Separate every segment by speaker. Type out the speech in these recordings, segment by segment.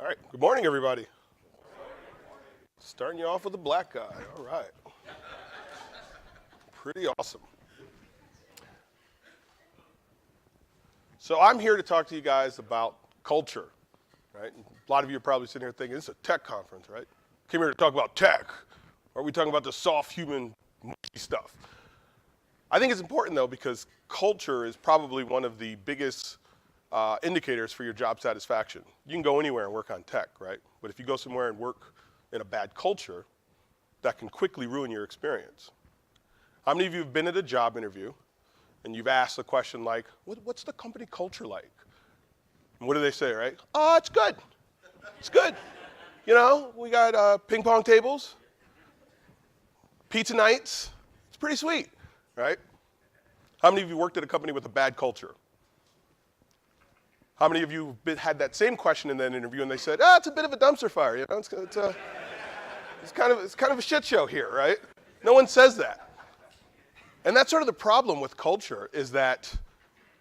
Speaker 1: All right, good morning, everybody. Starting you off with a black guy, all right. Pretty awesome. So I'm here to talk to you guys about culture, right? A lot of you are probably sitting here thinking, this is a tech conference, right? Came here to talk about tech, or are we talking about the soft human stuff? I think it's important, though, because culture is probably one of the biggest indicators for your job satisfaction. You can go anywhere and work on tech, right? But if you go somewhere and work in a bad culture, that can quickly ruin your experience. How many of you have been at a job interview and you've asked a question like, what's the company culture like? And what do they say, right? Oh, it's good. It's good. You know, we got ping pong tables, pizza nights. It's pretty sweet, right? How many of you worked at a company with a bad culture? How many of you had that same question in that interview and they said, it's a bit of a dumpster fire, you know, it's kind of a shit show here, right? No one says that. And that's sort of the problem with culture, is that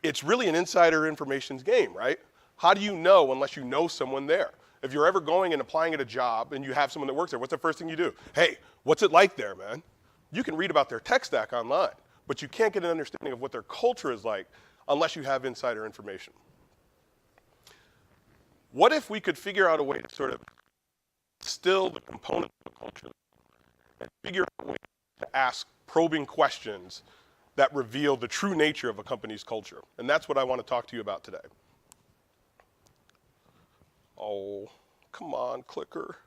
Speaker 1: it's really an insider information game, right? How do you know unless you know someone there? If you're ever going and applying at a job and you have someone that works there, what's the first thing you do? Hey, what's it like there, man? You can read about their tech stack online, but you can't get an understanding of what their culture is like unless you have insider information. What if we could figure out a way to sort of distill the components of a culture and figure out a way to ask probing questions that reveal the true nature of a company's culture? And that's what I want to talk to you about today. Oh, come on, clicker.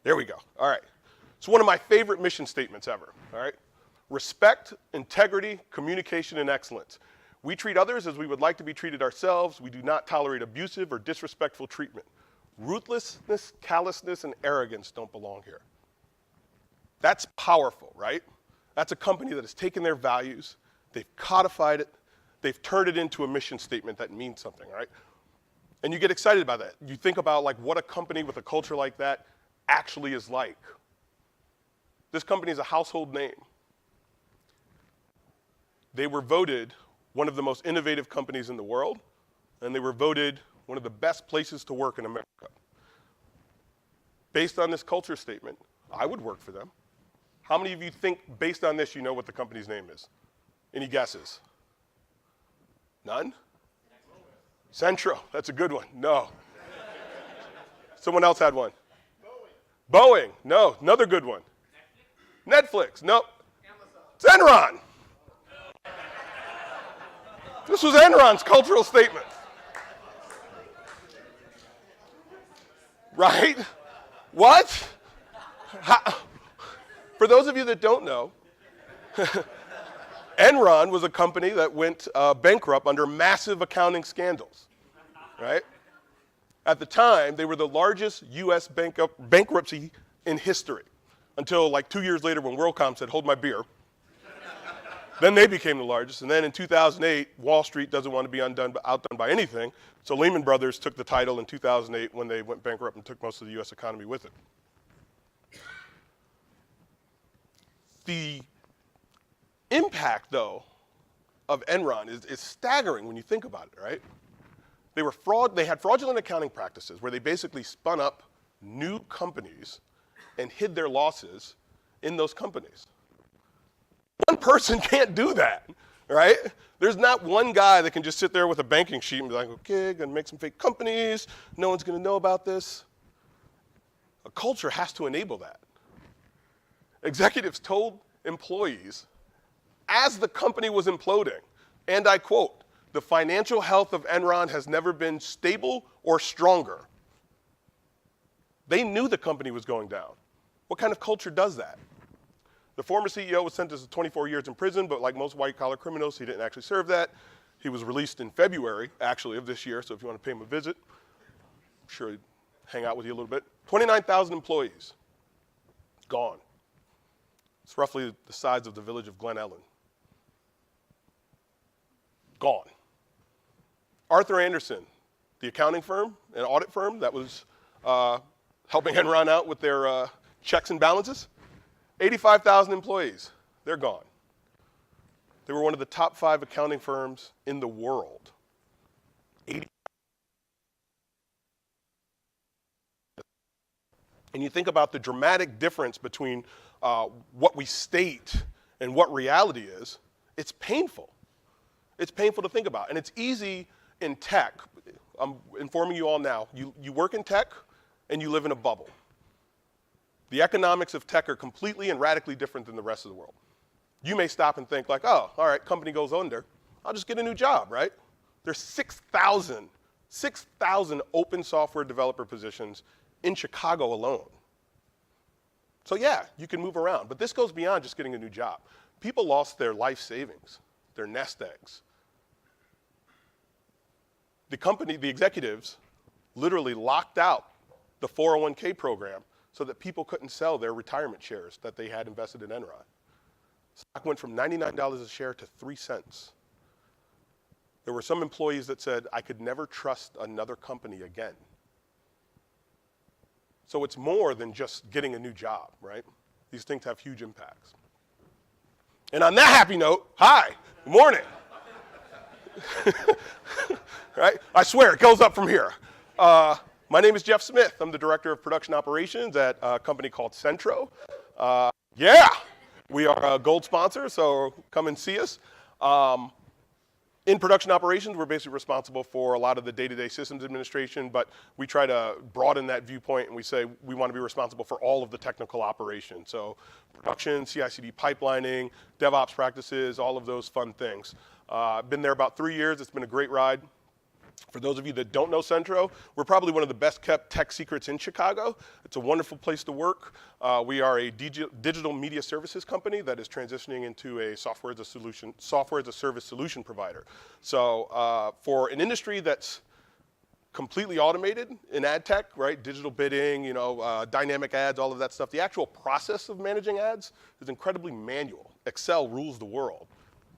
Speaker 1: There we go. All right. It's one of my favorite mission statements ever. All right. Respect, integrity, communication, and excellence. We treat others as we would like to be treated ourselves. We do not tolerate abusive or disrespectful treatment. Ruthlessness, callousness, and arrogance don't belong here. That's powerful, right? That's a company that has taken their values, they've codified it, they've turned it into a mission statement that means something, right? And you get excited by that. You think about like what a company with a culture like that actually is like. This company is a household name. They were voted one of the most innovative companies in the world, and they were voted one of the best places to work in America. Based on this culture statement, I would work for them. How many of you think, based on this, you know what the company's name is? Any guesses? None? Centro, that's a good one. No. Someone else had one. Boeing, no. Another good one. Netflix, no. It's Enron. This was Enron's cultural statement. Right? What? For those of you that don't know, Enron was a company that went bankrupt under massive accounting scandals, right? At the time, they were the largest U.S. bankruptcy in history, until like 2 years later when WorldCom said, hold my beer. Then they became the largest, and then in 2008, Wall Street doesn't want to be outdone by anything, so Lehman Brothers took the title in 2008 when they went bankrupt and took most of the U.S. economy with it. The impact, though, of Enron is staggering when you think about it, right? They had fraudulent accounting practices where they basically spun up new companies and hid their losses in those companies. One person can't do that, right? There's not one guy that can just sit there with a banking sheet and be like, okay, gonna make some fake companies, no one's gonna know about this. A culture has to enable that. Executives told employees as the company was imploding, and I quote, the financial health of Enron has never been stable or stronger. They knew the company was going down. What kind of culture does that? The former CEO was sentenced to 24 years in prison, but like most white-collar criminals, he didn't actually serve that. He was released in February, actually, of this year, so if you want to pay him a visit, I'm sure he'd hang out with you a little bit. 29,000 employees, gone. It's roughly the size of the village of Glen Ellen. Gone. Arthur Andersen, the accounting firm, an audit firm that was helping Enron out with their checks and balances, 85,000 employees, they're gone. They were one of the top 5 accounting firms in the world. 80 and you think about the dramatic difference between what we state and what reality is, it's painful. It's painful to think about. And it's easy in tech. I'm informing you all now. You work in tech and you live in a bubble. The economics of tech are completely and radically different than the rest of the world. You may stop and think like, oh, all right, company goes under. I'll just get a new job, right? There's 6,000 open software developer positions in Chicago alone. So yeah, you can move around, but this goes beyond just getting a new job. People lost their life savings, their nest eggs. The executives literally locked out the 401k program so that people couldn't sell their retirement shares that they had invested in Enron. Stock went from $99 a share to 3 cents. There were some employees that said, I could never trust another company again. So it's more than just getting a new job, right? These things have huge impacts. And on that happy note, hi, good morning. Right? I swear, it goes up from here. My name is Jeff Smith. I'm the Director of Production Operations at a company called Centro. Yeah, we are a gold sponsor, so come and see us. In production operations, we're basically responsible for a lot of the day-to-day systems administration, but we try to broaden that viewpoint and we say we want to be responsible for all of the technical operations. So production, CI/CD pipelining, DevOps practices, all of those fun things. I've been there about 3 years. It's been a great ride. For those of you that don't know Centro, we're probably one of the best kept tech secrets in Chicago. It's a wonderful place to work. We are a digital media services company that is transitioning into a software as a service solution provider. So for an industry that's completely automated in ad tech, right? Digital bidding, dynamic ads, all of that stuff. The actual process of managing ads is incredibly manual. Excel rules the world.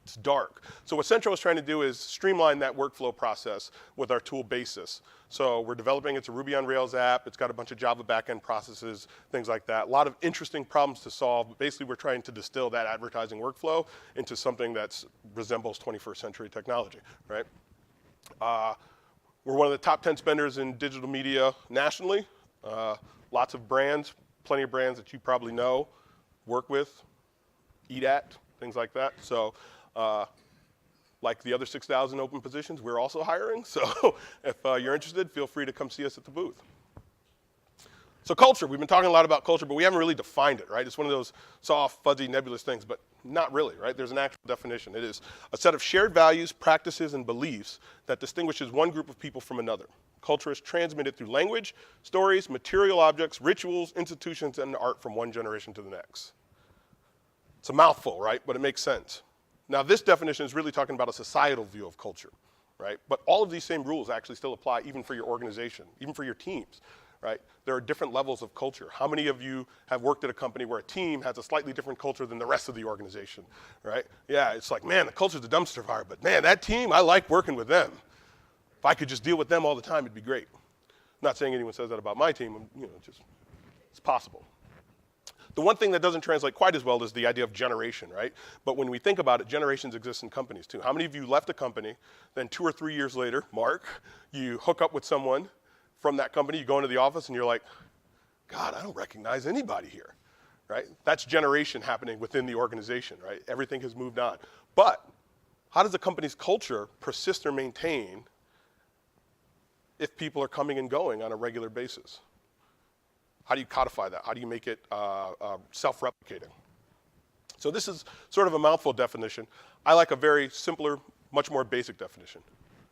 Speaker 1: It's dark. So what Centro is trying to do is streamline that workflow process with our tool Basis. So we're developing, it's a Ruby on Rails app. It's got a bunch of Java backend processes, things like that. A lot of interesting problems to solve. But basically, we're trying to distill that advertising workflow into something that resembles 21st century technology, right? We're one of the top 10 spenders in digital media nationally. Lots of brands, plenty of brands that you probably know, work with, eat at, things like that. So like the other 6,000 open positions, we're also hiring. So if you're interested, feel free to come see us at the booth. So culture, we've been talking a lot about culture, but we haven't really defined it, right? It's one of those soft, fuzzy, nebulous things, but not really, right? There's an actual definition. It is a set of shared values, practices, and beliefs that distinguishes one group of people from another. Culture is transmitted through language, stories, material objects, rituals, institutions, and art from one generation to the next. It's a mouthful, right? But it makes sense. Now, this definition is really talking about a societal view of culture, right? But all of these same rules actually still apply even for your organization, even for your teams, right? There are different levels of culture. How many of you have worked at a company where a team has a slightly different culture than the rest of the organization, right? Yeah, it's like, man, the culture's a dumpster fire, but man, that team, I like working with them. If I could just deal with them all the time, it'd be great. I'm not saying anyone says that about my team, just it's possible. The one thing that doesn't translate quite as well is the idea of generation, right? But when we think about it, generations exist in companies too. How many of you left a company, then 2 or 3 years later, Mark, you hook up with someone from that company, you go into the office and you're like, God, I don't recognize anybody here, right? That's generation happening within the organization, right? Everything has moved on. But how does a company's culture persist or maintain if people are coming and going on a regular basis? How do you codify that? How do you make it self-replicating? So this is sort of a mouthful definition. I like a very simpler, much more basic definition.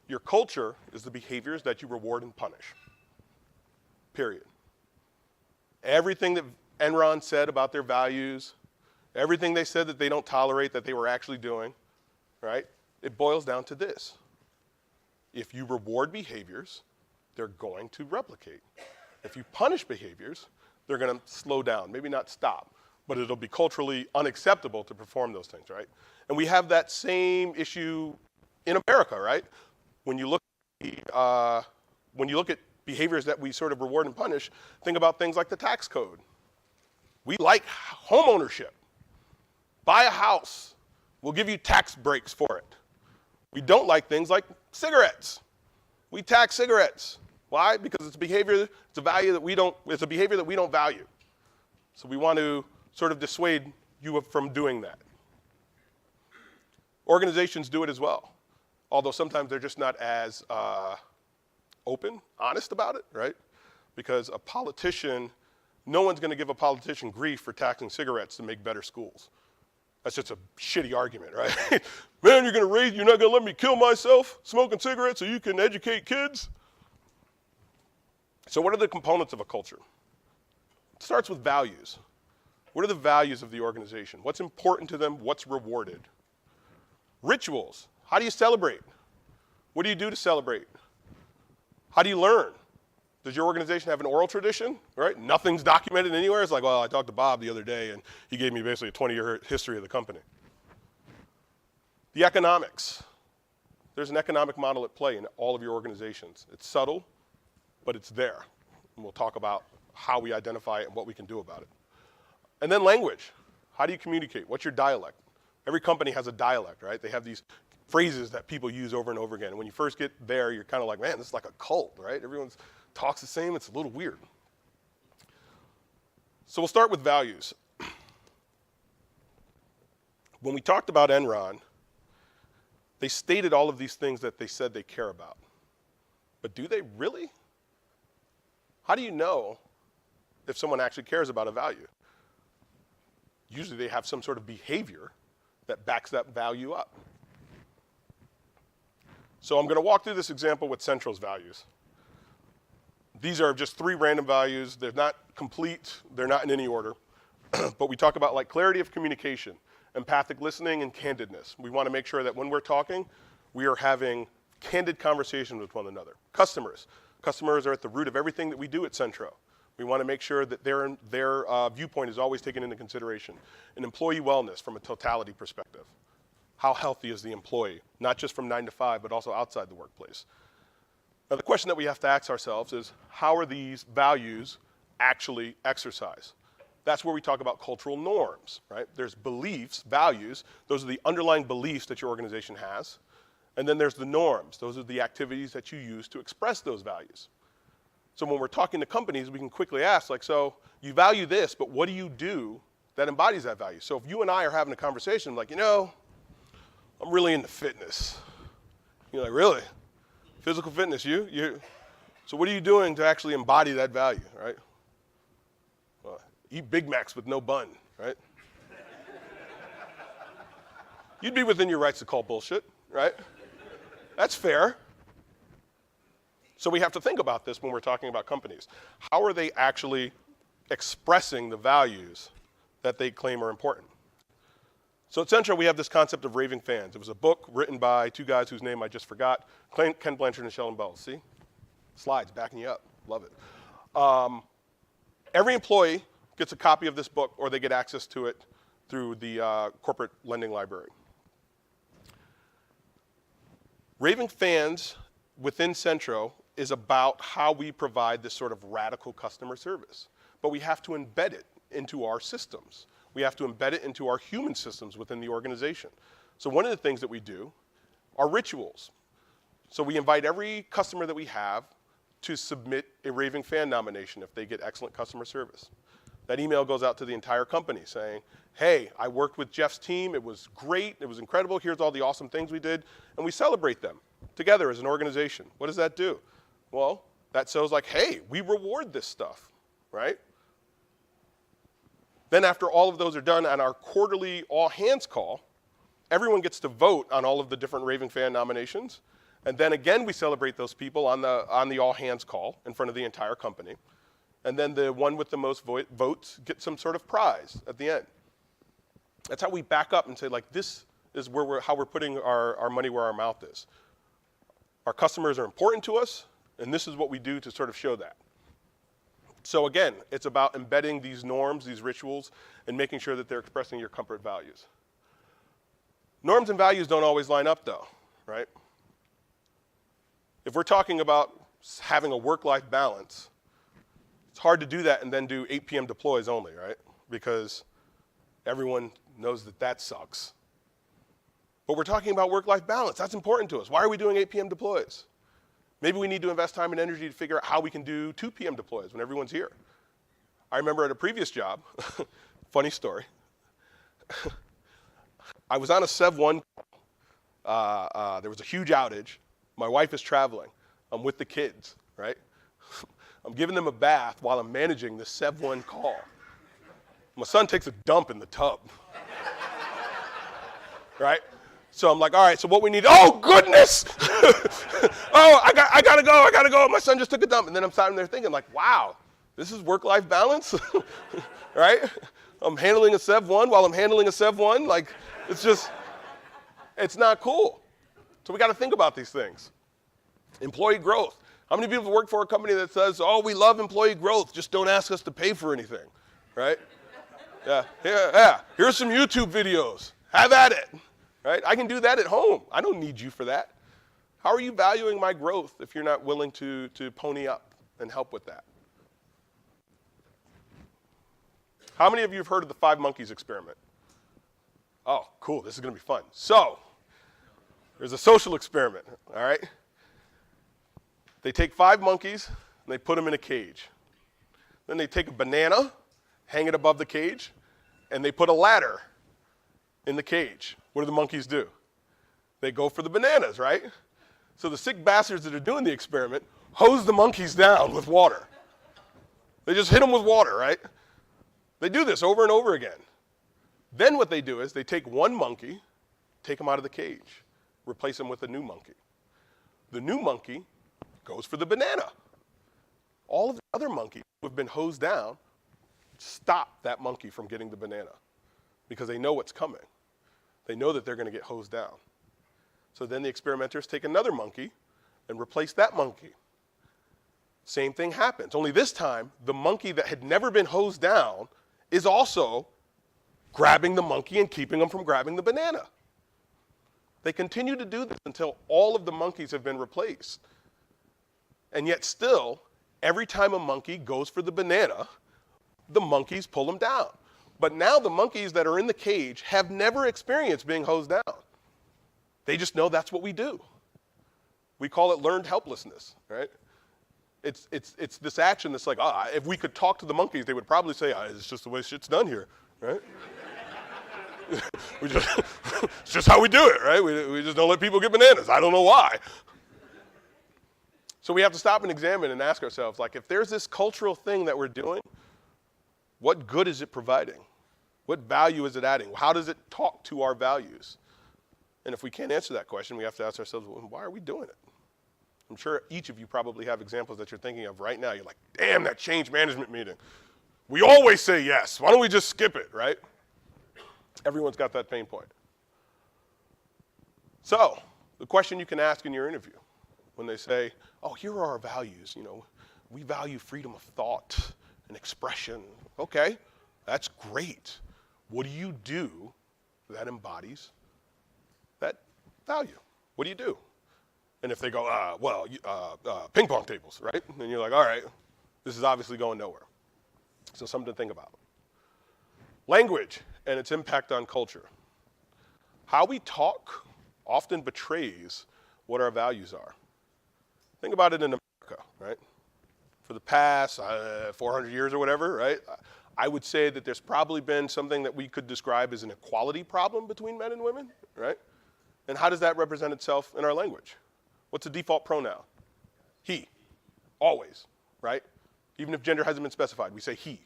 Speaker 1: Your culture is the behaviors that you reward and punish, period. Everything that Enron said about their values, everything they said that they don't tolerate that they were actually doing, right? It boils down to this. If you reward behaviors, they're going to replicate. If you punish behaviors, they're going to slow down, maybe not stop, but it'll be culturally unacceptable to perform those things, right? And we have that same issue in America, right? When you look at behaviors that we sort of reward and punish, think about things like the tax code. We like home ownership. Buy a house. We'll give you tax breaks for it. We don't like things like cigarettes. We tax cigarettes. Why? Because it's a behavior that we don't value. So we want to sort of dissuade you from doing that. Organizations do it as well, although sometimes they're just not as open, honest about it, right? Because a politician, no one's going to give a politician grief for taxing cigarettes to make better schools. That's just a shitty argument, right? Man, you're not going to let me kill myself smoking cigarettes so you can educate kids? So what are the components of a culture? It starts with values. What are the values of the organization? What's important to them? What's rewarded? Rituals. How do you celebrate? What do you do to celebrate? How do you learn? Does your organization have an oral tradition, right? Nothing's documented anywhere. It's like, well, I talked to Bob the other day, and he gave me basically a 20-year history of the company. The economics. There's an economic model at play in all of your organizations. It's subtle, but it's there. And we'll talk about how we identify it and what we can do about it. And then language. How do you communicate? What's your dialect? Every company has a dialect, right? They have these phrases that people use over and over again. And when you first get there, you're kind of like, man, this is like a cult, right? Everyone talks the same. It's a little weird. So we'll start with values. When we talked about Enron, they stated all of these things that they said they care about. But do they really? How do you know if someone actually cares about a value? Usually they have some sort of behavior that backs that value up. So I'm going to walk through this example with CENTRO'S values. These are just 3 random values. They're not complete. They're not in any order. But we talk about like clarity of communication, empathic listening, and candidness. We want to make sure that when we're talking, we are having candid conversations with one another. Customers. Customers are at the root of everything that we do at Centro. We want to make sure that their viewpoint is always taken into consideration. And employee wellness from a totality perspective. How healthy is the employee? Not just from 9 to 5, but also outside the workplace. Now the question that we have to ask ourselves is, how are these values actually exercised? That's where we talk about cultural norms, right? There's beliefs, values. Those are the underlying beliefs that your organization has. And then there's the norms. Those are the activities that you use to express those values. So when we're talking to companies, we can quickly ask, like, so you value this, but what do you do that embodies that value? So if you and I are having a conversation, like, I'm really into fitness. You're like, really? Physical fitness, you? So what are you doing to actually embody that value, right? Well, eat Big Macs with no bun, right? You'd be within your rights to call bullshit, right? That's fair. So we have to think about this when we're talking about companies. How are they actually expressing the values that they claim are important? So at Centro, we have this concept of raving fans. It was a book written by 2 guys whose name I just forgot, Ken Blanchard and Sheldon Bell. See? Slides backing you up. Love it. Every employee gets a copy of this book, or they get access to it through the corporate lending library. Raving fans within Centro is about how we provide this sort of radical customer service. But we have to embed it into our systems. We have to embed it into our human systems within the organization. So one of the things that we do are rituals. So we invite every customer that we have to submit a raving fan nomination if they get excellent customer service. That email goes out to the entire company saying, hey, I worked with Jeff's team. It was great. It was incredible. Here's all the awesome things we did. And we celebrate them together as an organization. What does that do? Well, that shows like, hey, we reward this stuff, right? Then after all of those are done on our quarterly all-hands call, everyone gets to vote on all of the different raving fan nominations. And then again, we celebrate those people on the all-hands call in front of the entire company. And then the one with the most votes gets some sort of prize at the end. That's how we back up and say, like, this is how we're putting our money where our mouth is. Our customers are important to us, and this is what we do to sort of show that. So again, it's about embedding these norms, these rituals, and making sure that they're expressing your comfort values. Norms and values don't always line up, though, right? If we're talking about having a work-life balance, it's hard to do that and then do 8 p.m. deploys only, right? Because everyone knows that that sucks. But we're talking about work-life balance. That's important to us. Why are we doing 8 p.m. deploys? Maybe we need to invest time and energy to figure out how we can do 2 p.m. deploys when everyone's here. I remember at a previous job, funny story, I was on a Sev1, there was a huge outage. My wife is traveling. I'm with the kids, right? I'm giving them a bath while I'm managing the Sev1 call. My son takes a dump in the tub, right? So I'm like, all right, so what we need, oh goodness! Oh, I gotta go. My son just took a dump. And then I'm sitting there thinking like, wow, this is work-life balance, right? I'm handling a Sev1 while I'm handling a Sev1. Like, it's not cool. So we gotta think about these things. Employee growth. How many people work for a company that says, oh, we love employee growth, just don't ask us to pay for anything, right? Yeah, here's some YouTube videos. Have at it, right? I can do that at home. I don't need you for that. How are you valuing my growth if you're not willing to pony up and help with that? How many of you have heard of the 5 monkeys experiment? Oh, cool, this is gonna be fun. So, there's a social experiment, all right? They take 5 monkeys and they put them in a cage. Then they take a banana, hang it above the cage, and they put a ladder in the cage. What do the monkeys do? They go for the bananas, right? So the sick bastards that are doing the experiment hose the monkeys down with water. They just hit them with water, right? They do this over and over again. Then what they do is they take one monkey, take him out of the cage, replace him with a new monkey. The new monkey goes for the banana. All of the other monkeys who have been hosed down stop that monkey from getting the banana because they know what's coming. They know that they're going to get hosed down. So then the experimenters take another monkey and replace that monkey. Same thing happens, only this time the monkey that had never been hosed down is also grabbing the monkey and keeping them from grabbing the banana. They continue to do this until all of the monkeys have been replaced. And yet still, every time a monkey goes for the banana, the monkeys pull them down. But now the monkeys that are in the cage have never experienced being hosed down. They just know that's what we do. We call it learned helplessness, right? It's this action that's like, if we could talk to the monkeys, they would probably say, it's just the way shit's done here, right? It's just how we do it, right? We just don't let people get bananas. I don't know why. So we have to stop and examine and ask ourselves, like, if there's this cultural thing that we're doing, what good is it providing? What value is it adding? How does it talk to our values? And if we can't answer that question, we have to ask ourselves, well, why are we doing it? I'm sure each of you probably have examples that you're thinking of right now. You're like, damn, that change management meeting. We always say yes. Why don't we just skip it, right? Everyone's got that pain point. So the question you can ask in your interview when they say, oh, here are our values. We value freedom of thought and expression. Okay, that's great. What do you do that embodies that value? What do you do? And if they go, ping pong tables, right? And you're like, all right, this is obviously going nowhere. So something to think about. Language and its impact on culture. How we talk often betrays what our values are. Think about it in America, right? For the past 400 years or whatever, right? I would say that there's probably been something that we could describe as an equality problem between men and women, right? And how does that represent itself in our language? What's the default pronoun? He, always, right? Even if gender hasn't been specified, we say he.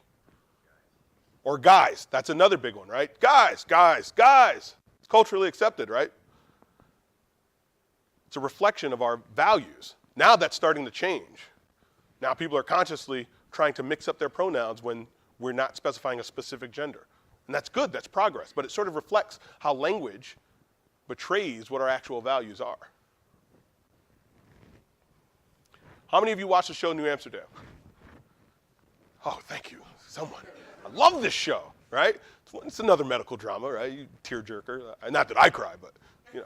Speaker 1: Or guys, that's another big one, right? Guys. It's culturally accepted, right? It's a reflection of our values. Now that's starting to change. Now people are consciously trying to mix up their pronouns when we're not specifying a specific gender. And that's good, that's progress, but it sort of reflects how language betrays what our actual values are. How many of you watch the show New Amsterdam? Oh, thank you, someone. I love this show, right? It's another medical drama, right? You tearjerker. Not that I cry, but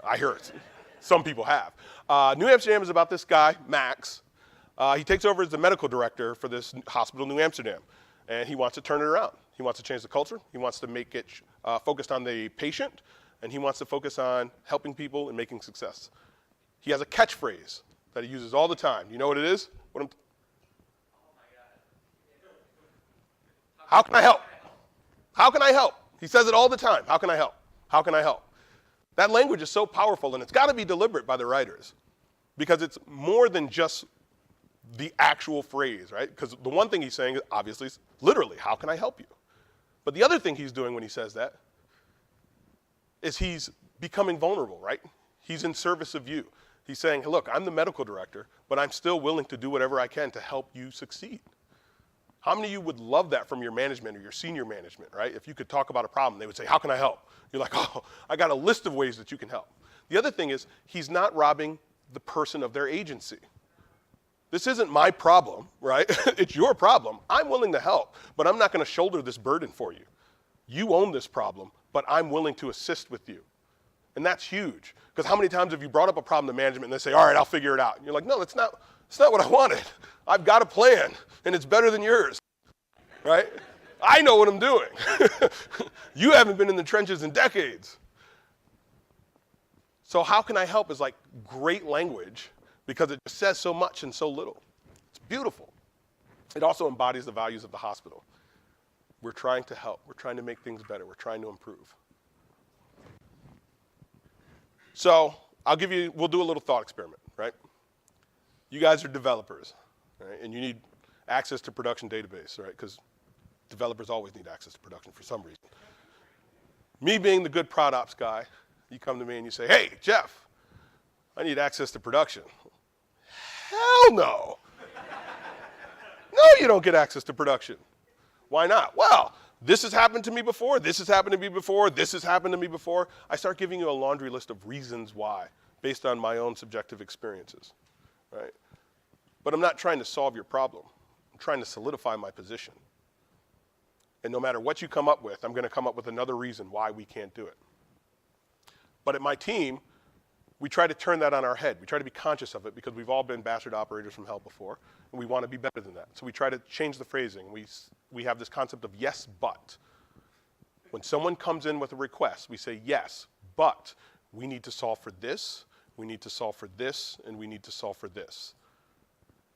Speaker 1: I hear it. Some people have. New Amsterdam is about this guy, Max. He takes over as the medical director for this hospital, New Amsterdam, and he wants to turn it around. He wants to change the culture. He wants to make it focused on the patient, and he wants to focus on helping people and making success. He has a catchphrase that he uses all the time. You know what it is? How can I help? How can I help? He says it all the time. How can I help? How can I help? That language is so powerful, and it's got to be deliberate by the writers because it's more than just the actual phrase, right? Because the one thing he's saying is obviously, literally, how can I help you? But the other thing he's doing when he says that is he's becoming vulnerable, right? He's in service of you. He's saying, hey, look, I'm the medical director, but I'm still willing to do whatever I can to help you succeed. How many of you would love that from your management or your senior management, right? If you could talk about a problem, they would say, how can I help? You're like, oh, I got a list of ways that you can help. The other thing is he's not robbing the person of their agency. This isn't my problem, right? It's your problem. I'm willing to help, but I'm not going to shoulder this burden for you. You own this problem, but I'm willing to assist with you. And that's huge. Because how many times have you brought up a problem to management and they say, all right, I'll figure it out. And you're like, no, that's not what I wanted. I've got a plan, and it's better than yours, right? I know what I'm doing. You haven't been in the trenches in decades. So how can I help is like great language because it just says so much and so little. It's beautiful. It also embodies the values of the hospital. We're trying to help. We're trying to make things better. We're trying to improve. So we'll do a little thought experiment, right? You guys are developers, right? And you need access to production database, right? Because developers always need access to production for some reason. Me being the good prod ops guy, you come to me and you say, hey, Jeff, I need access to production. Hell no. No, you don't get access to production. Why not? Well, this has happened to me before, this has happened to me before, this has happened to me before. I start giving you a laundry list of reasons why, based on my own subjective experiences, right? But I'm not trying to solve your problem. I'm trying to solidify my position. And no matter what you come up with, I'm going to come up with another reason why we can't do it. But at my team, we try to turn that on our head. We try to be conscious of it because we've all been bastard operators from hell before, and we want to be better than that. So we try to change the phrasing. We have this concept of yes, but. When someone comes in with a request, we say yes, but we need to solve for this, we need to solve for this, and we need to solve for this.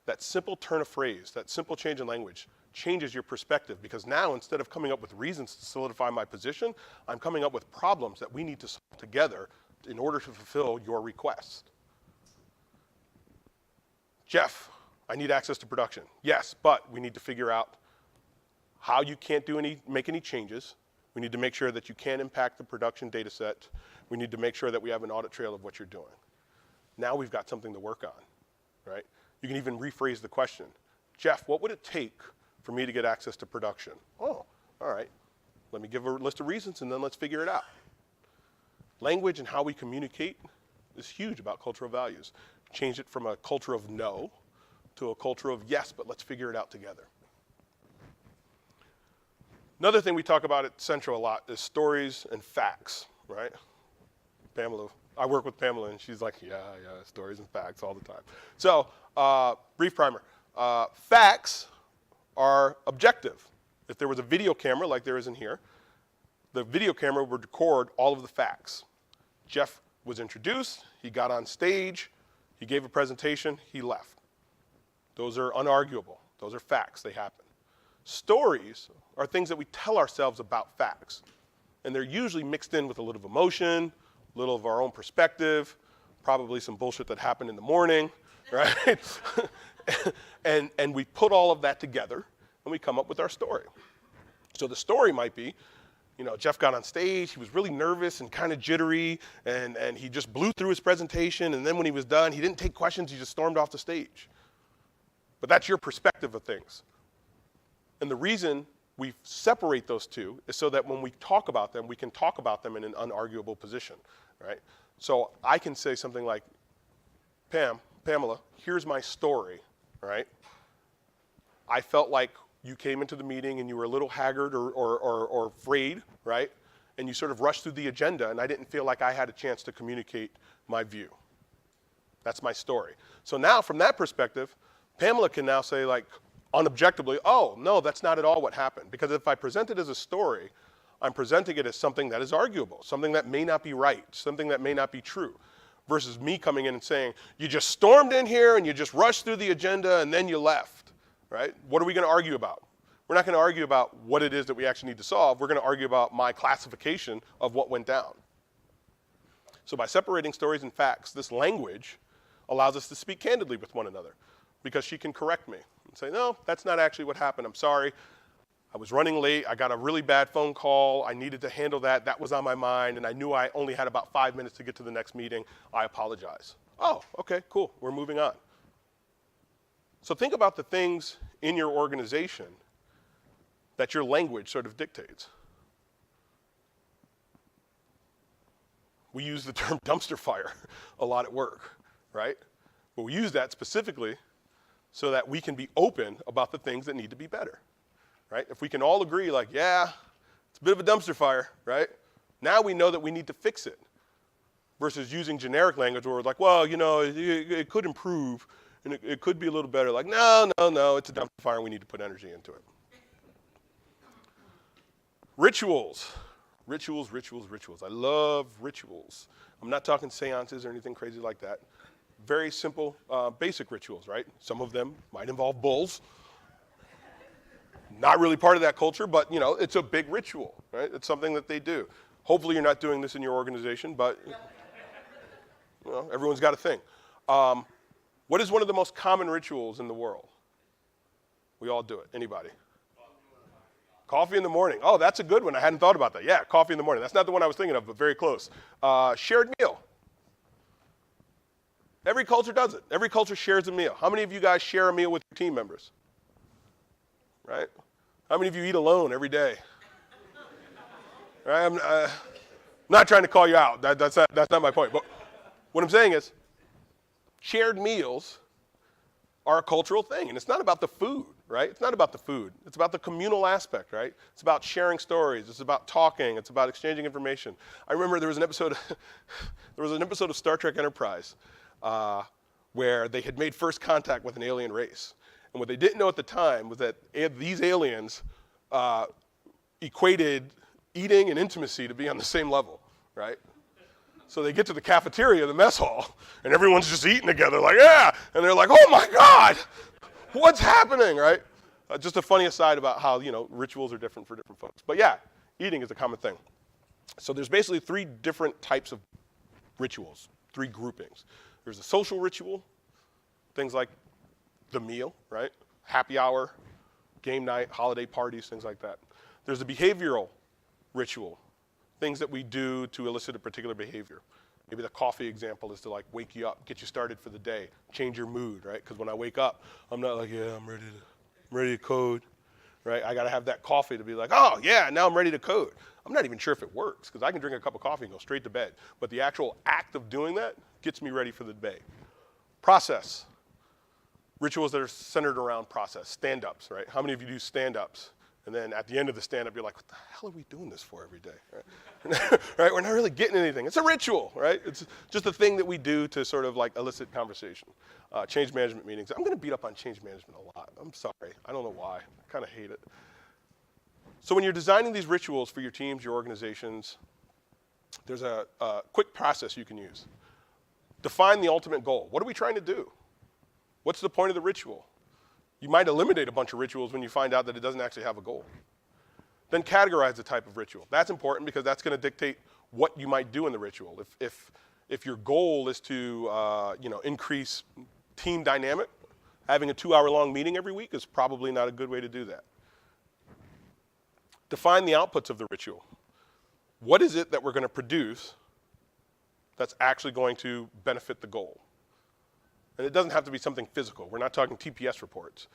Speaker 1: That simple turn of phrase, that simple change in language changes your perspective because now instead of coming up with reasons to solidify my position, I'm coming up with problems that we need to solve together in order to fulfill your request. Jeff, I need access to production. Yes, but we need to figure out how you can't make any changes. We need to make sure that you can't impact the production data set. We need to make sure that we have an audit trail of what you're doing. Now we've got something to work on, right? You can even rephrase the question. Jeff, what would it take for me to get access to production? Oh, all right. Let me give a list of reasons and then let's figure it out. Language and how we communicate is huge about cultural values. Change it from a culture of no to a culture of yes, but let's figure it out together. Another thing we talk about at Centro a lot is stories and facts, right? Pamela, I work with Pamela and she's like, yeah, stories and facts all the time. So, brief primer. Facts are objective. If there was a video camera like there is in here, the video camera would record all of the facts. Jeff was introduced, he got on stage, he gave a presentation, he left. Those are unarguable. Those are facts, they happen. Stories are things that we tell ourselves about facts. And they're usually mixed in with a little of emotion, a little of our own perspective, probably some bullshit that happened in the morning, right? and we put all of that together and we come up with our story. So the story might be, Jeff got on stage, he was really nervous and kind of jittery, and he just blew through his presentation, and then when he was done, he didn't take questions, he just stormed off the stage. But that's your perspective of things. And the reason we separate those two is so that when we talk about them, we can talk about them in an unarguable position, right? So I can say something like, Pamela, here's my story, right? I felt like you came into the meeting and you were a little haggard or afraid, right? And you sort of rushed through the agenda and I didn't feel like I had a chance to communicate my view. That's my story. So now from that perspective, Pamela can now say like, unobjectively, oh, no, that's not at all what happened. Because if I present it as a story, I'm presenting it as something that is arguable, something that may not be right, something that may not be true. versus me coming in and saying, you just stormed in here and you just rushed through the agenda and then you left, right? What are we going to argue about? We're not going to argue about what it is that we actually need to solve. We're going to argue about my classification of what went down. So by separating stories and facts, this language allows us to speak candidly with one another because she can correct me and say, no, that's not actually what happened. I'm sorry. I was running late. I got a really bad phone call. I needed to handle that. That was on my mind, and I knew I only had about 5 minutes to get to the next meeting. I apologize. Oh, okay, cool. We're moving on. So think about the things in your organization that your language sort of dictates. We use the term dumpster fire a lot at work, right? But we use that specifically so that we can be open about the things that need to be better, right? If we can all agree, like, yeah, it's a bit of a dumpster fire, right? Now we know that we need to fix it versus using generic language where we're like, well, you know, it could improve and it could be a little better. Like, no, it's a dumpster fire and we need to put energy into it. Rituals. Rituals. I love rituals. I'm not talking seances or anything crazy like that. Very simple, basic rituals, right? Some of them might involve bulls. Not really part of that culture, but you know, it's a big ritual, right? It's something that they do. Hopefully you're not doing this in your organization, but you know, everyone's got a thing. What is one of the most common rituals in the world? We all do it. Anybody? Coffee in the morning. Oh, that's a good one. I hadn't thought about that. Yeah, coffee in the morning. That's not the one I was thinking of, but very close. Shared meal. Every culture does it. Every culture shares a meal. How many of you guys share a meal with your team members? Right? How many of you eat alone every day? Right? I'm not trying to call you out. That's not my point. But what I'm saying is shared meals are a cultural thing. And it's not about the food, right? It's not about the food. It's about the communal aspect, right? It's about sharing stories. It's about talking. It's about exchanging information. I remember there was an episode of Star Trek Enterprise where they had made first contact with an alien race. And what they didn't know at the time was that these aliens equated eating and intimacy to be on the same level, right? So they get to the cafeteria, the mess hall, and everyone's just eating together like, yeah! And they're like, oh my God, what's happening, right? Just a funny aside about how, you know, rituals are different for different folks. But yeah, eating is a common thing. So there's basically 3 different types of rituals, 3 groupings. There's a social ritual, things like the meal, right? Happy hour, game night, holiday parties, things like that. There's a behavioral ritual, things that we do to elicit a particular behavior. Maybe the coffee example is to like wake you up, get you started for the day, change your mood, right? Because when I wake up, I'm not like, yeah, I'm ready to code, right? I got to have that coffee to be like, oh yeah, now I'm ready to code. I'm not even sure if it works because I can drink a cup of coffee and go straight to bed. But the actual act of doing that gets me ready for the day. Process. Rituals that are centered around process. Stand-ups, right? How many of you do stand-ups? And then at the end of the stand-up, you're like, what the hell are we doing this for every day? Right? Right? We're not really getting anything. It's a ritual, right? It's just a thing that we do to sort of like elicit conversation. Change management meetings. I'm going to beat up on change management a lot. I'm sorry. I don't know why. I kind of hate it. So when you're designing these rituals for your teams, your organizations, there's a quick process you can use. Define the ultimate goal. What are we trying to do? What's the point of the ritual? You might eliminate a bunch of rituals when you find out that it doesn't actually have a goal. Then categorize the type of ritual. That's important because that's going to dictate what you might do in the ritual. If your goal is to increase team dynamic, having a 2-hour-long meeting every week is probably not a good way to do that. Define the outputs of the ritual. What is it that we're going to produce that's actually going to benefit the goal? And it doesn't have to be something physical. We're not talking TPS reports.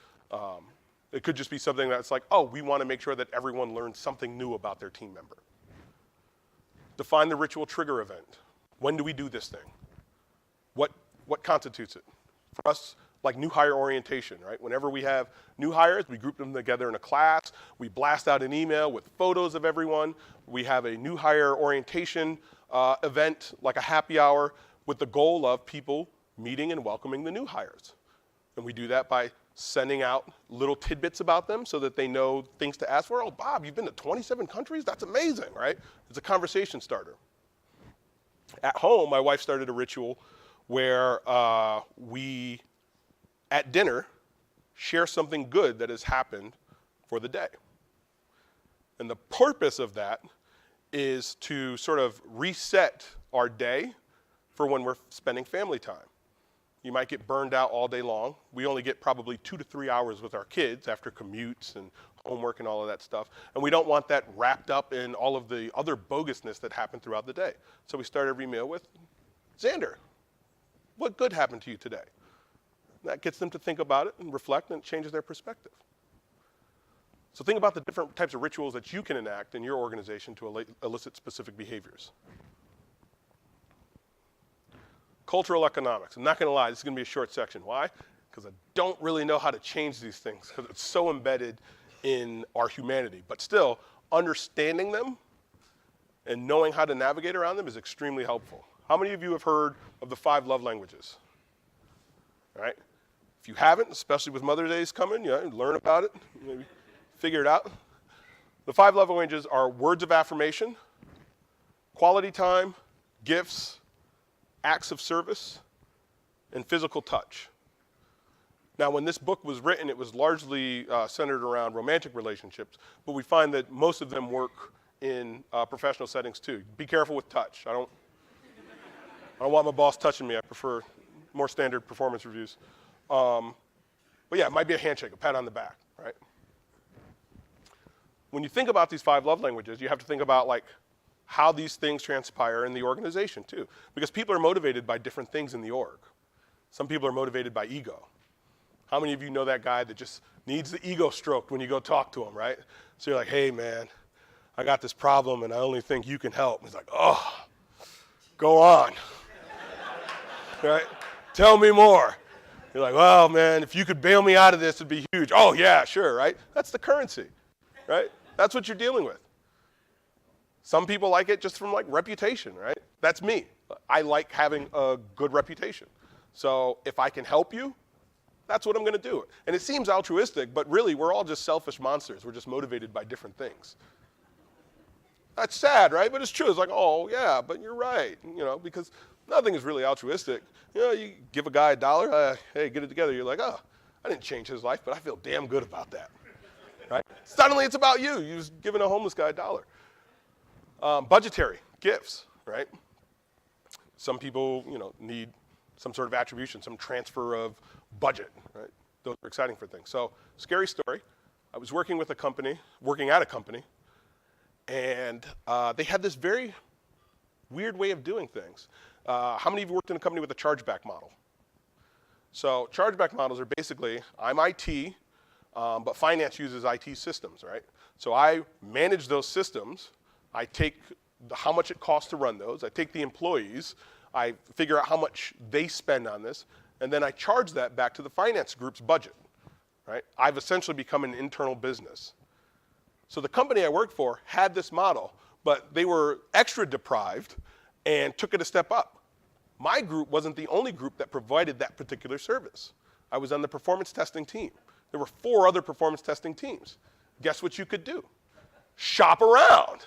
Speaker 1: It could just be something that's like, oh, we want to make sure that everyone learns something new about their team member. Define the ritual trigger event. When do we do this thing? What constitutes it? For us, like new hire orientation, right? Whenever we have new hires, we group them together in a class. We blast out an email with photos of everyone. We have a new hire orientation event, like a happy hour, with the goal of people meeting and welcoming the new hires. And we do that by sending out little tidbits about them so that they know things to ask for. Oh, Bob, you've been to 27 countries? That's amazing, right? It's a conversation starter. At home, my wife started a ritual where we, at dinner, share something good that has happened for the day. And the purpose of that is to sort of reset our day for when we're spending family time. You might get burned out all day long. We only get probably 2 to 3 hours with our kids after commutes and homework and all of that stuff. And we don't want that wrapped up in all of the other bogusness that happened throughout the day. So we start every meal with, Xander, what good happened to you today? That gets them to think about it and reflect, and it changes their perspective. So think about the different types of rituals that you can enact in your organization to elicit specific behaviors. Cultural economics. I'm not going to lie, this is going to be a short section. Why? Because I don't really know how to change these things because it's so embedded in our humanity. But still, understanding them and knowing how to navigate around them is extremely helpful. How many of you have heard of the 5 love languages? All right? If you haven't, especially with Mother's Day coming, learn about it, maybe figure it out. The 5 love languages are words of affirmation, quality time, gifts, acts of service, and physical touch. Now, when this book was written, it was largely centered around romantic relationships, but we find that most of them work in professional settings too. Be careful with touch. I don't want my boss touching me. I prefer more standard performance reviews. But yeah, it might be a handshake, a pat on the back, right? When you think about these 5 love languages, you have to think about like how these things transpire in the organization too, because people are motivated by different things in the org. Some people are motivated by ego. How many of you know that guy that just needs the ego stroked when you go talk to him, right? So you're like, hey man, I got this problem and I only think you can help. And he's like, oh, go on, right? Tell me more. You're like, well man, if you could bail me out of this, it'd be huge. Oh yeah, sure, right? That's the currency, right? That's what you're dealing with. Some people like it just from like reputation, right? That's me. I like having a good reputation. So if I can help you, that's what I'm going to do. And it seems altruistic, but really we're all just selfish monsters. We're just motivated by different things. That's sad, right? But it's true. It's like, oh yeah, but you're right, because nothing is really altruistic. You give a guy $1, hey, get it together. You're like, oh, I didn't change his life, but I feel damn good about that, right? Suddenly it's about you. You're just giving a homeless guy $1. Budgetary gifts, right? Some people, need some sort of attribution, some transfer of budget, right? Those are exciting for things. So, scary story. I was working at a company, and they had this very weird way of doing things. How many of you worked in a company with a chargeback model? So, chargeback models are basically, I'm IT, but finance uses IT systems, right? So I manage those systems. I take how much it costs to run those. I take the employees. I figure out how much they spend on this, and then I charge that back to the finance group's budget, right? I've essentially become an internal business. So the company I worked for had this model, but they were extra deprived and took it a step up. My group wasn't the only group that provided that particular service. I was on the performance testing team. There were 4 other performance testing teams. Guess what you could do? Shop around.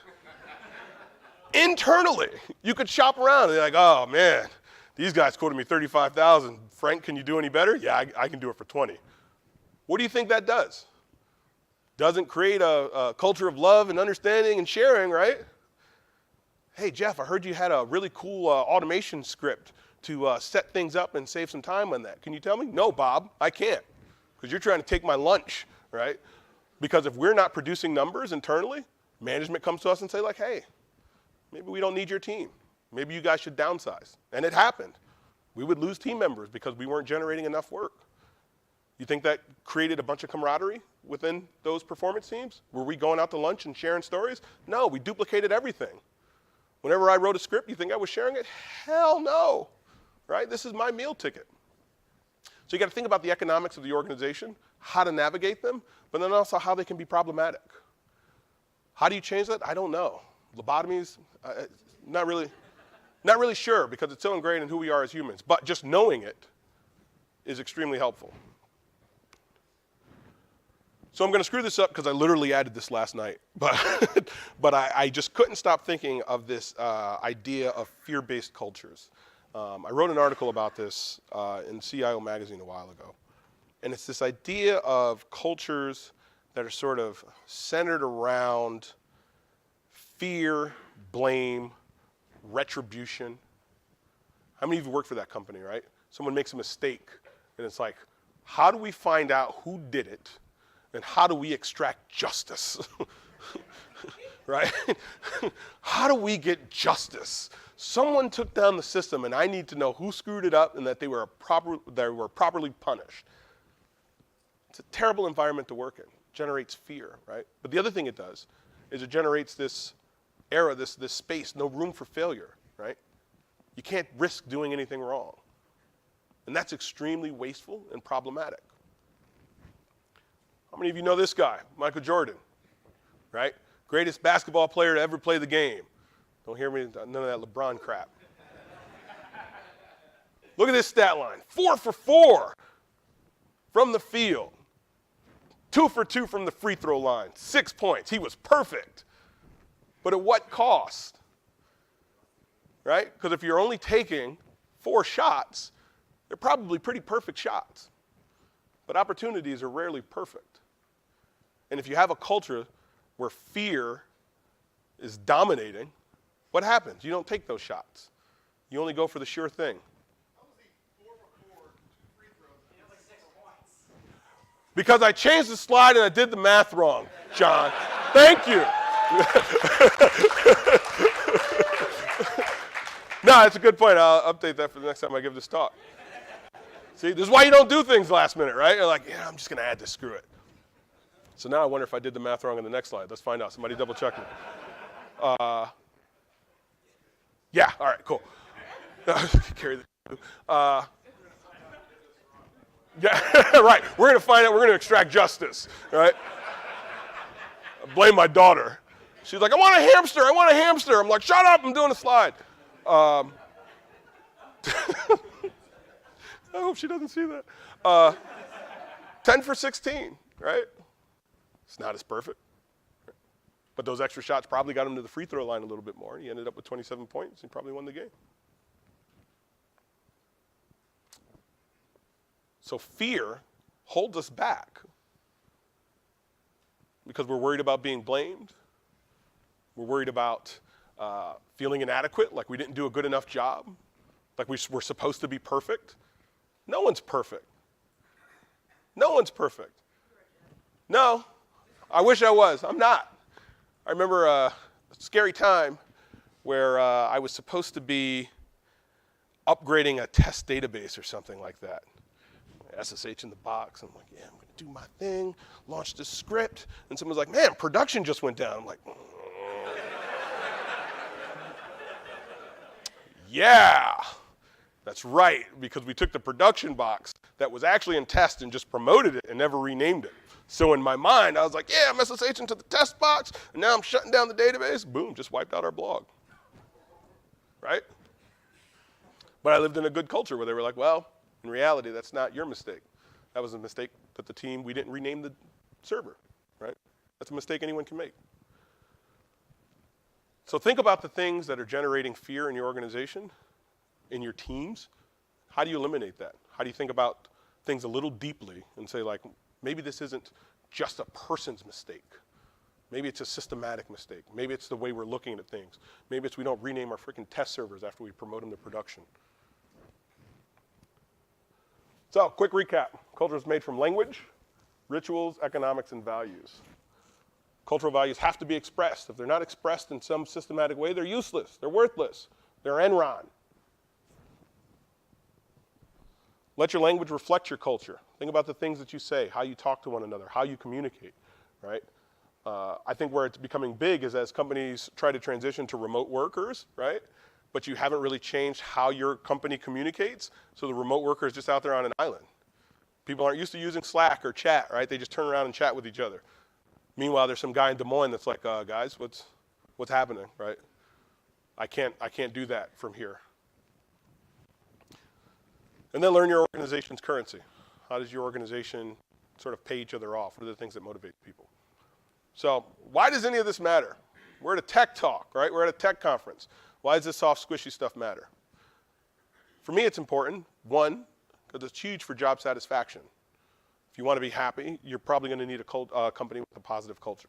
Speaker 1: Internally, you could shop around and they're like, oh man, these guys quoted me $35,000. Frank, can you do any better? Yeah, I can do it for 20. What do you think that does? Doesn't create a culture of love and understanding and sharing, right? Hey, Jeff, I heard you had a really cool automation script to set things up and save some time on that. Can you tell me? No, Bob, I can't, because you're trying to take my lunch, right? Because if we're not producing numbers internally, management comes to us and say like, hey, maybe we don't need your team. Maybe you guys should downsize. And it happened. We would lose team members because we weren't generating enough work. You think that created a bunch of camaraderie within those performance teams? Were we going out to lunch and sharing stories? No, we duplicated everything. Whenever I wrote a script, you think I was sharing it? Hell no, right? This is my meal ticket. So you got to think about the economics of the organization, how to navigate them, but then also how they can be problematic. How do you change that? I don't know. Lobotomies, not really sure because it's so ingrained in who we are as humans, but just knowing it is extremely helpful. So I'm going to screw this up because I literally added this last night. But I just couldn't stop thinking of this idea of fear-based cultures. I wrote an article about this in CIO Magazine a while ago. And it's this idea of cultures that are sort of centered around fear, blame, retribution. How many of you work for that company, right? Someone makes a mistake, and it's like, how do we find out who did it, and how do we extract justice? Right? How do we get justice? Someone took down the system, and I need to know who screwed it up and that they were properly punished. It's a terrible environment to work in. It generates fear, right? But the other thing it does is it generates this era, this space, no room for failure, right? You can't risk doing anything wrong. And that's extremely wasteful and problematic. How many of you know this guy, Michael Jordan, right? Greatest basketball player to ever play the game. Don't hear me, none of that LeBron crap. Look at this stat line, 4 for 4 from the field. 2 for 2 from the free throw line, 6 points. He was perfect. But at what cost? Right? Because if you're only taking 4 shots, they're probably pretty perfect shots. But opportunities are rarely perfect. And if you have a culture where fear is dominating, what happens? You don't take those shots. You only go for the sure thing. Because I changed the slide and I did the math wrong, John. Thank you. No, it's a good point. I'll update that for the next time I give this talk. See, this is why you don't do things last minute, right? You're like, yeah, I'm just going to add this, screw it. So now I wonder if I did the math wrong on the next slide. Let's find out. Somebody double check me. Yeah, all right, cool. Carry the. Yeah, right. We're going to find out. We're going to extract justice, right? I blame my daughter. She's like, I want a hamster. I want a hamster. I'm like, shut up. I'm doing a slide. I hope she doesn't see that. 10 for 16, right? It's not as perfect. But those extra shots probably got him to the free throw line a little bit more. He ended up with 27 points. He probably won the game. So fear holds us back because we're worried about being blamed. We're worried about feeling inadequate, like we didn't do a good enough job, like we're supposed to be perfect. No one's perfect. No one's perfect. No, I wish I was. I'm not. I remember a scary time where I was supposed to be upgrading a test database or something like that. SSH in the box. I'm like, yeah, I'm going to do my thing, launch this script. And someone's like, man, production just went down. I'm like, yeah, that's right, because we took the production box that was actually in test and just promoted it and never renamed it. So in my mind, I was like, yeah, I'm SSH into the test box, and now I'm shutting down the database. Boom, just wiped out our blog, right? But I lived in a good culture where they were like, well, in reality, that's not your mistake. That was a mistake that the team, we didn't rename the server, right? That's a mistake anyone can make. So think about the things that are generating fear in your organization, in your teams. How do you eliminate that? How do you think about things a little deeply and say, like, maybe this isn't just a person's mistake. Maybe it's a systematic mistake. Maybe it's the way we're looking at things. Maybe it's we don't rename our freaking test servers after we promote them to production. So, quick recap. Culture is made from language, rituals, economics, and values. Cultural values have to be expressed. If they're not expressed in some systematic way, they're useless, they're worthless, they're Enron. Let your language reflect your culture. Think about the things that you say, how you talk to one another, how you communicate, right? I think where it's becoming big is as companies try to transition to remote workers, right? But you haven't really changed how your company communicates, so the remote worker is just out there on an island. People aren't used to using Slack or chat, right? They just turn around and chat with each other. Meanwhile, there's some guy in Des Moines that's like, guys, what's happening, right? I can't do that from here. And then learn your organization's currency. How does your organization sort of pay each other off? What are the things that motivate people? So why does any of this matter? We're at a tech talk, right? We're at a tech conference. Why does this soft, squishy stuff matter? For me, it's important. One, because it's huge for job satisfaction. If you want to be happy, you're probably going to need a company with a positive culture.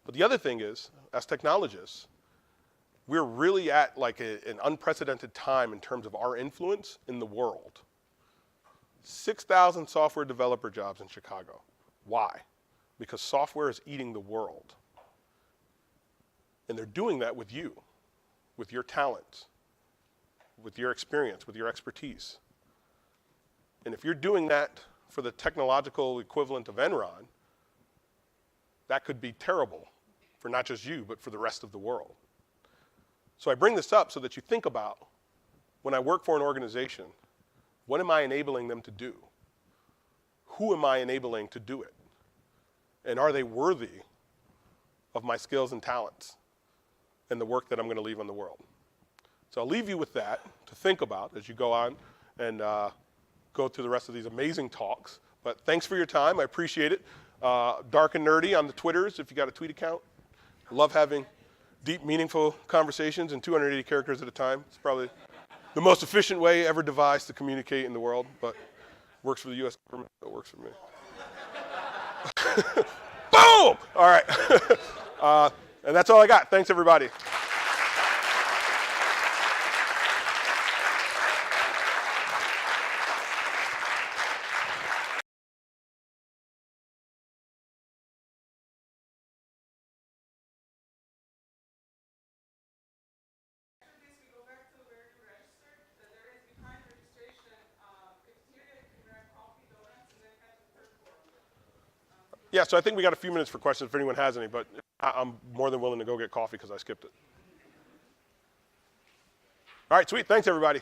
Speaker 1: But the other thing is, as technologists, we're really at like an unprecedented time in terms of our influence in the world. 6,000 software developer jobs in Chicago. Why? Because software is eating the world. And they're doing that with you, with your talents, with your experience, with your expertise. And if you're doing that for the technological equivalent of Enron, that could be terrible for not just you, but for the rest of the world. So I bring this up so that you think about, when I work for an organization, what am I enabling them to do? Who am I enabling to do it? And are they worthy of my skills and talents and the work that I'm going to leave on the world? So I'll leave you with that to think about as you go on and go through the rest of these amazing talks. But thanks for your time. I appreciate it. Dark and nerdy on the Twitters if you got a tweet account. I love having deep, meaningful conversations in 280 characters at a time. It's probably the most efficient way ever devised to communicate in the world, but works for the US government, so it works for me. Boom! All right. And that's all I got. Thanks, everybody. Yeah, so I think we got a few minutes for questions if anyone has any, but I'm more than willing to go get coffee because I skipped it. All right, sweet. Thanks, everybody.